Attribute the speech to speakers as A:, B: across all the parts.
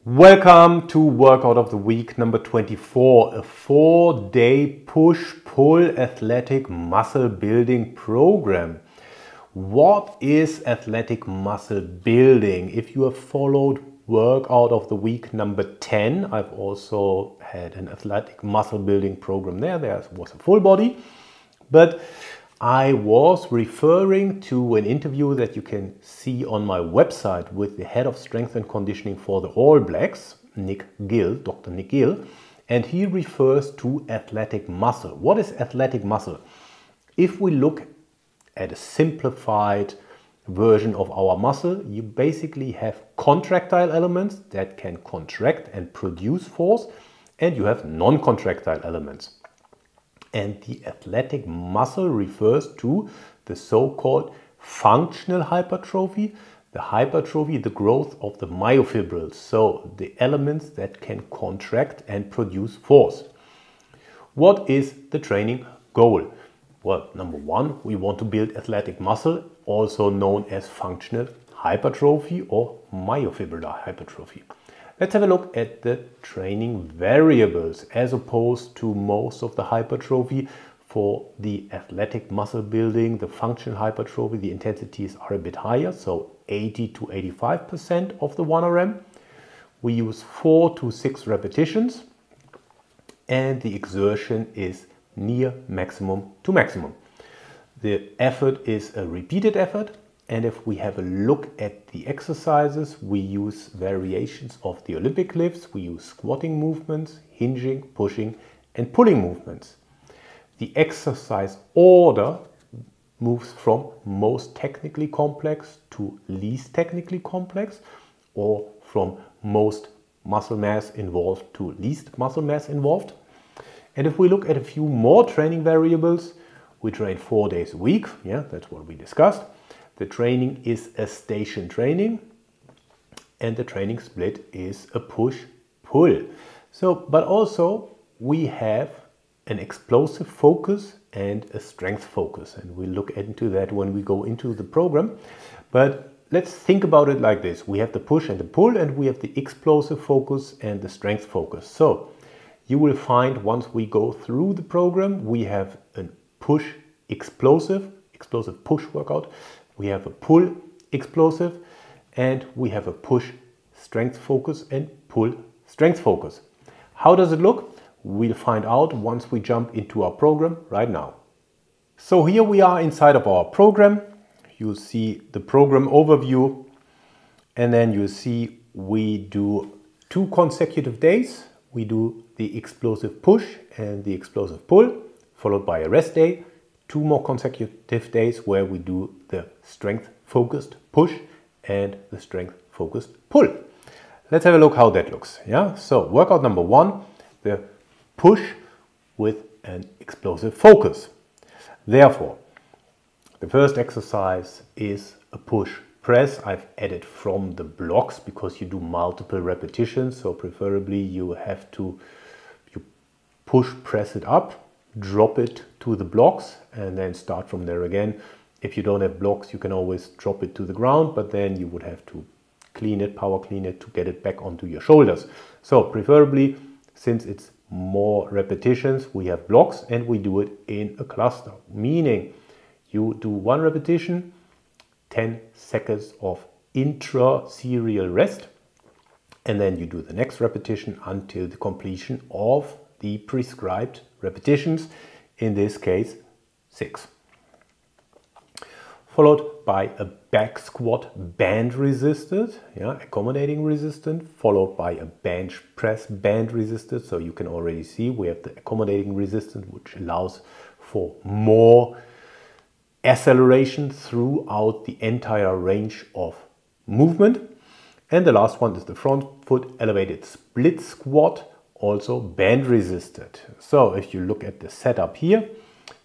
A: Welcome to workout of the week number 24, a 4-day push-pull athletic muscle building program. What is athletic muscle building? If you have followed workout of the week number 10, I've also had an athletic muscle building program there. There was a full body, but I was referring to an interview that you can see on my website with the head of strength and conditioning for the All Blacks, Nick Gill, Dr. Nick Gill, and he refers to athletic muscle. What is athletic muscle? If we look at a simplified version of our muscle, you basically have contractile elements that can contract and produce force, and you have non-contractile elements. And the athletic muscle refers to the so-called functional hypertrophy, the growth of the myofibrils, so the elements that can contract and produce force. What is the training goal? Well, number one, we want to build athletic muscle, also known as functional hypertrophy or myofibrillar hypertrophy. Let's have a look at the training variables as opposed to most of the hypertrophy. For the athletic muscle building, the functional hypertrophy, the intensities are a bit higher, so 80 to 85% of the 1RM. We use 4 to 6 repetitions, and the exertion is near maximum to maximum. The effort is a repeated effort. And if we have a look at the exercises, we use variations of the Olympic lifts. We use squatting movements, hinging, pushing, and pulling movements. The exercise order moves from most technically complex to least technically complex, or from most muscle mass involved to least muscle mass involved. And if we look at a few more training variables, we train 4 days a week. Yeah, that's what we discussed. The training is a station training, and the training split is a push-pull. But also we have an explosive focus and a strength focus, and we'll look into that when we go into the program. But let's think about it like this. We have the push and the pull, and we have the explosive focus and the strength focus. So you will find once we go through the program, we have a push explosive push workout. We have a pull explosive, and we have a push strength focus and pull strength focus. How does it look? We'll find out once we jump into our program right now. So here we are inside of our program. You see the program overview, and then you see we do 2 consecutive days. We do the explosive push and the explosive pull, followed by a rest day. 2 more consecutive days where we do the strength-focused push and the strength-focused pull. Let's have a look how that looks. Yeah. So workout number 1, the push with an explosive focus. Therefore, the first exercise is a push press. I've added from the blocks because you do multiple repetitions. So preferably you push press it up, drop it to the blocks, and then start from there again. If you don't have blocks, you can always drop it to the ground, but then you would have to power clean it to get it back onto your shoulders. So preferably, since it's more repetitions, we have blocks and we do it in a cluster, meaning you do 1 repetition, 10 seconds of intra-serial rest, and then you do the next repetition until the completion of the prescribed repetitions, in this case 6. Followed by a back squat band resisted, accommodating resistant, followed by a bench press band resisted. So you can already see we have the accommodating resistant, which allows for more acceleration throughout the entire range of movement. And the last one is the front foot elevated split squat, also band resisted. So if you look at the setup here,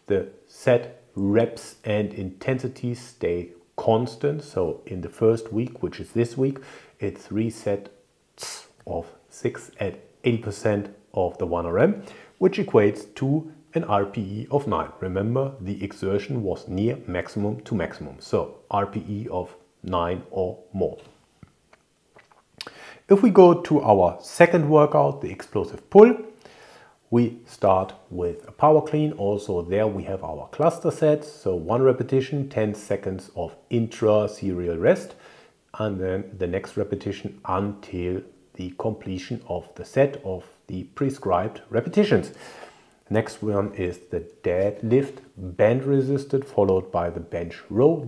A: the set reps and intensities stay constant. So in the first week, which is this week, it's 3 sets of 6 at 80% of the 1RM, which equates to an RPE of 9. Remember, the exertion was near maximum to maximum. So RPE of 9 or more. If we go to our second workout, the explosive pull, we start with a power clean. Also there we have our cluster sets. So 1 repetition, 10 seconds of intra-serial rest, and then the next repetition until the completion of the set of the prescribed repetitions. Next one is the deadlift band resisted, followed by the bench row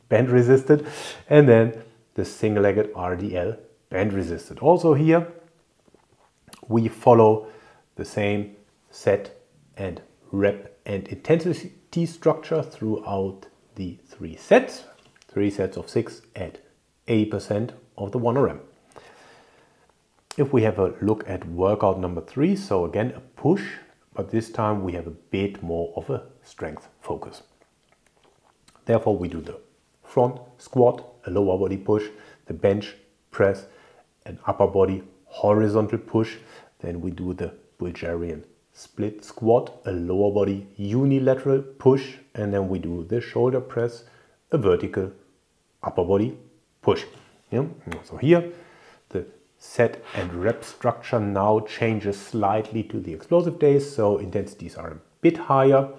A: band resisted, and then the single-legged RDL band resisted. Also here we follow the same set and rep and intensity structure throughout the 3 sets. 3 sets of 6 at 80% of the 1RM. If we have a look at workout number 3, so again a push, but this time we have a bit more of a strength focus. Therefore we do the front squat, a lower body push, the bench press, an upper body horizontal push, then we do the Bulgarian split squat, a lower body unilateral push, and then we do the shoulder press, a vertical upper body push. Yeah? So here the set and rep structure now changes slightly to the explosive days, so intensities are a bit higher,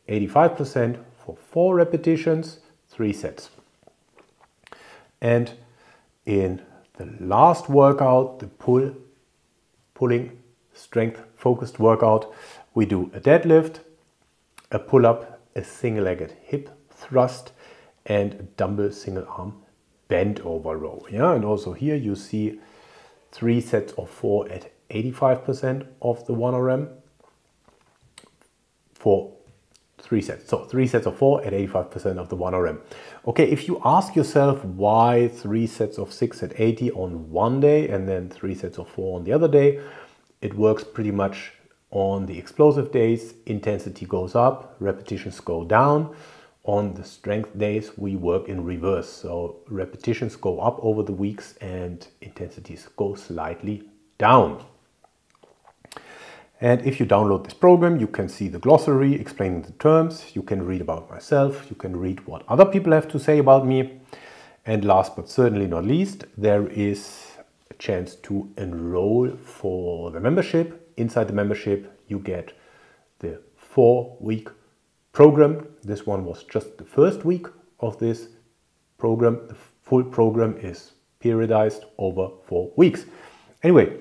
A: 85% for 4 repetitions, 3 sets. And in the last workout, the pulling strength focused workout, we do a deadlift, a pull-up, a single-legged hip thrust, and a dumbbell single arm bend over row. Yeah, and also here you see 3 sets of 4 at 85% of the 1RM for 3 sets. So 3 sets of 4 at 85% of the 1RM. Okay, if you ask yourself why 3 sets of 6 at 80 on one day and then 3 sets of 4 on the other day, it works pretty much on the explosive days. Intensity goes up, repetitions go down. On the strength days, we work in reverse. So repetitions go up over the weeks and intensities go slightly down. And if you download this program, you can see the glossary explaining the terms. You can read about myself. You can read what other people have to say about me. And last but certainly not least, there is a chance to enroll for the membership. Inside the membership, you get the 4-week program. This one was just the first week of this program. The full program is periodized over 4 weeks. Anyway,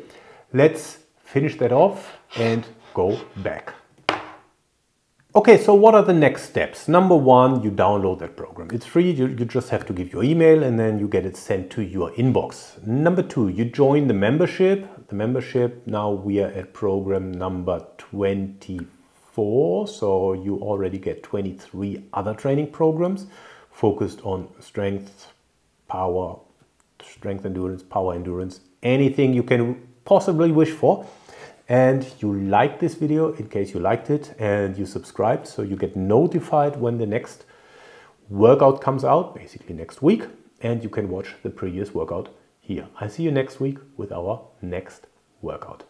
A: let's finish that off and go back. Okay, so what are the next steps? Number 1, you download that program. It's free, you just have to give your email and then you get it sent to your inbox. Number 2, you join the membership. The membership, now we are at program number 24, so you already get 23 other training programs focused on strength, endurance, power endurance, anything you can possibly wish for. And you like this video, in case you liked it, and you subscribed, so you get notified when the next workout comes out, basically next week, and you can watch the previous workout here. I see you next week with our next workout.